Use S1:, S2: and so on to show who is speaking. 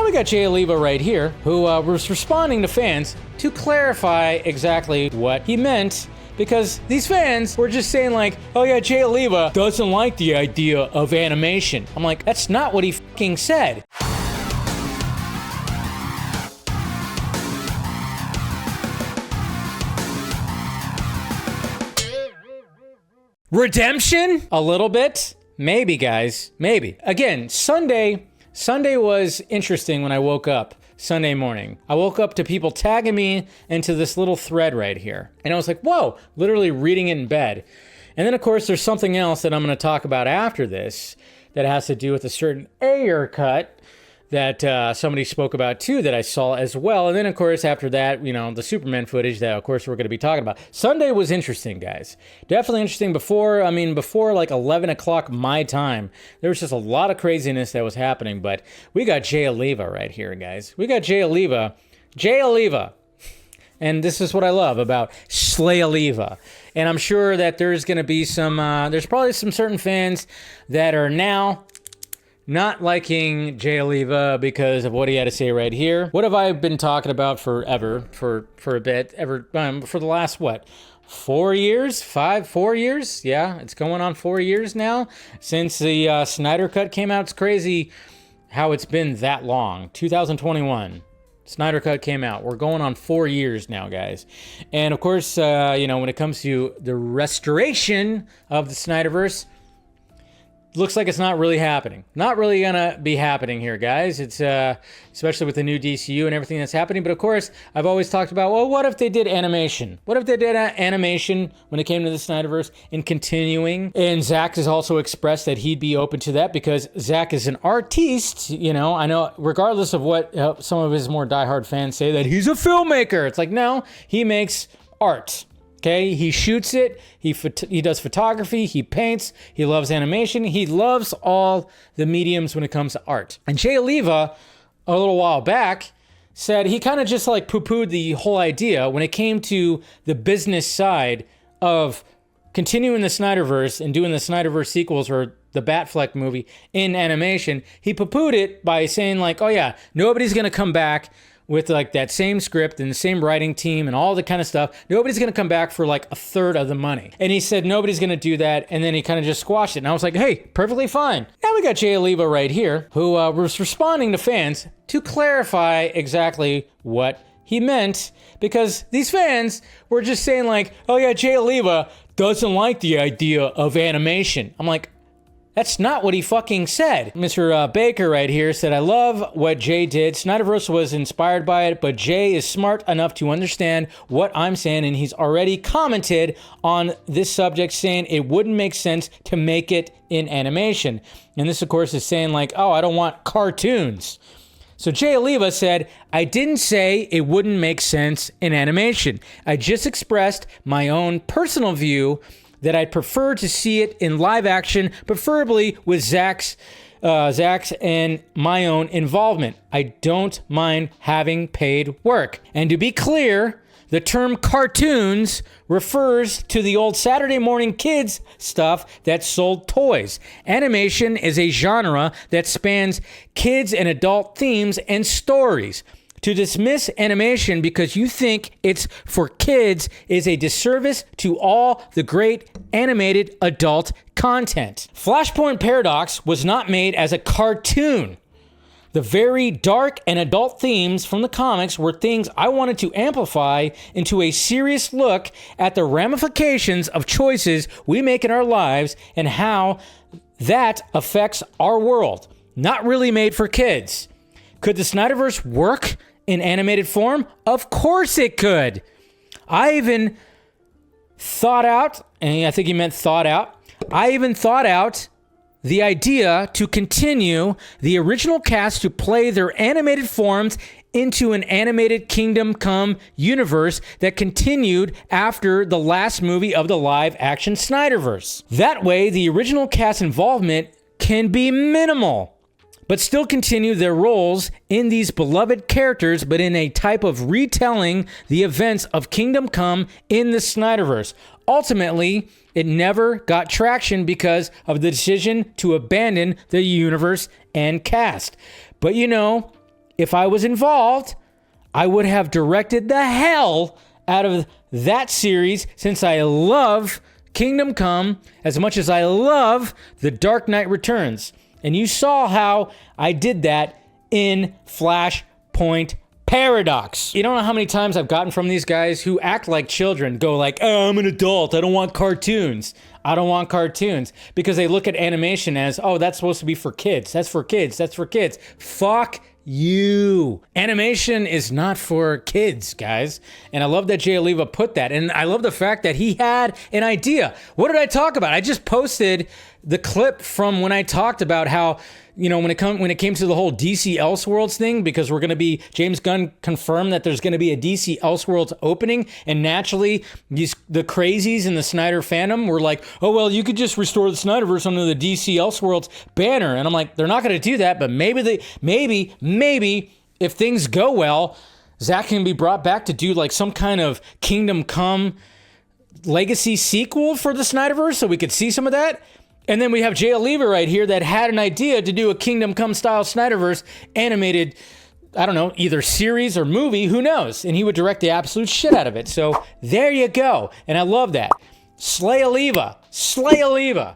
S1: Now we got Jay Oliva right here, who was responding to fans to clarify exactly what he meant, because these fans were just saying like, oh yeah, Jay Oliva doesn't like the idea of animation. I'm like, that's not what he fucking said. Redemption? A little bit? Maybe, guys. Maybe. Again, Sunday was interesting when I woke up. Sunday morning. I woke up to people tagging me into this little thread right here. And I was like, whoa, literally reading it in bed. And then, of course, there's something else that I'm going to talk about after this that has to do with a certain Ayer cut that somebody spoke about too that I saw as well. And then, of course, after that, you know, the Superman footage that, of course, we're going to be talking about. Sunday was interesting, guys. Definitely interesting. Before like 11 o'clock my time, there was just a lot of craziness that was happening. But we got Jay Oliva right here, guys. We got Jay Oliva. Jay Oliva. And this is what I love about Slay Oliva. And I'm sure that there's going to be some, there's probably some certain fans that are now not liking Jay Oliva because of what he had to say right here. What have I been talking about forever, for a bit, for the last, what, 4 years? 4 years? Yeah, it's going on 4 years now since the Snyder Cut came out. It's crazy how it's been that long. 2021. Snyder Cut came out. We're going on 4 years now, guys. And of course, you know, when it comes to the restoration of the Snyderverse, looks like it's not really happening. Not really gonna be happening here, guys. It's especially with the new DCU and everything that's happening. But of course, I've always talked about, well, what if they did animation? What if they did animation when it came to the Snyderverse and continuing? And Zack has also expressed that he'd be open to that because Zack is an artiste. You know, I know regardless of what some of his more diehard fans say, that he's a filmmaker. It's like, no, he makes art. Okay, he shoots it, he does photography, he paints, he loves animation, he loves all the mediums when it comes to art. And Jay Oliva, a little while back, said he kind of just like poo-pooed the whole idea when it came to the business side of continuing the Snyderverse and doing the Snyderverse sequels or the Batfleck movie in animation. He poo-pooed it by saying like, oh yeah, nobody's gonna come back with like that same script and the same writing team and all the kind of stuff. Nobody's going to come back for like a third of the money. And he said nobody's going to do that. And then he kind of just squashed it. And I was like, hey, perfectly fine. Now we got Jay Oliva right here, who was responding to fans to clarify exactly what he meant, because these fans were just saying like, oh yeah, Jay Oliva doesn't like the idea of animation. I'm like, that's not what he fucking said. Mr. Baker right here said, I love what Jay did. Snyderverse was inspired by it, but Jay is smart enough to understand what I'm saying, and he's already commented on this subject saying it wouldn't make sense to make it in animation. And this, of course, is saying like, oh, I don't want cartoons. So Jay Oliva said, I didn't say it wouldn't make sense in animation. I just expressed my own personal view that I'd prefer to see it in live action, preferably with Zack's and my own involvement. I don't mind having paid work. And to be clear, the term cartoons refers to the old Saturday morning kids stuff that sold toys. Animation is a genre that spans kids and adult themes and stories. To dismiss animation because you think it's for kids is a disservice to all the great animated adult content. Flashpoint Paradox was not made as a cartoon. The very dark and adult themes from the comics were things I wanted to amplify into a serious look at the ramifications of choices we make in our lives and how that affects our world. Not really made for kids. Could the Snyderverse work in animated form? Of course it could. I even thought out, and I think he meant thought out, I even thought out the idea to continue the original cast to play their animated forms into an animated Kingdom Come universe that continued after the last movie of the live-action Snyderverse. That way, the original cast involvement can be minimal, but still continue their roles in these beloved characters, but in a type of retelling the events of Kingdom Come in the Snyderverse. Ultimately, it never got traction because of the decision to abandon the universe and cast. But you know, if I was involved, I would have directed the hell out of that series, since I love Kingdom Come as much as I love The Dark Knight Returns. And you saw how I did that in Flashpoint Paradox. You don't know how many times I've gotten from these guys who act like children, go like, oh, I'm an adult, I don't want cartoons. I don't want cartoons. Because they look at animation as, oh, that's supposed to be for kids. That's for kids. That's for kids. Fuck you. Animation is not for kids, guys. And I love that Jay Oliva put that. And I love the fact that he had an idea. What did I talk about? I just posted the clip from when I talked about how, you know, when it came to the whole DC Elseworlds thing, because we're going to be, James Gunn confirmed that there's going to be a DC Elseworlds opening, and naturally the crazies in the Snyder fandom were like, oh, well, you could just restore the Snyderverse under the DC Elseworlds banner. And I'm like, they're not going to do that, but maybe if things go well, Zack can be brought back to do like some kind of Kingdom Come legacy sequel for the Snyderverse, so we could see some of that. And then we have Jay Oliva right here that had an idea to do a Kingdom Come style Snyderverse animated, I don't know, either series or movie, who knows? And he would direct the absolute shit out of it. So there you go. And I love that. Slay Oliva. Slay Oliva.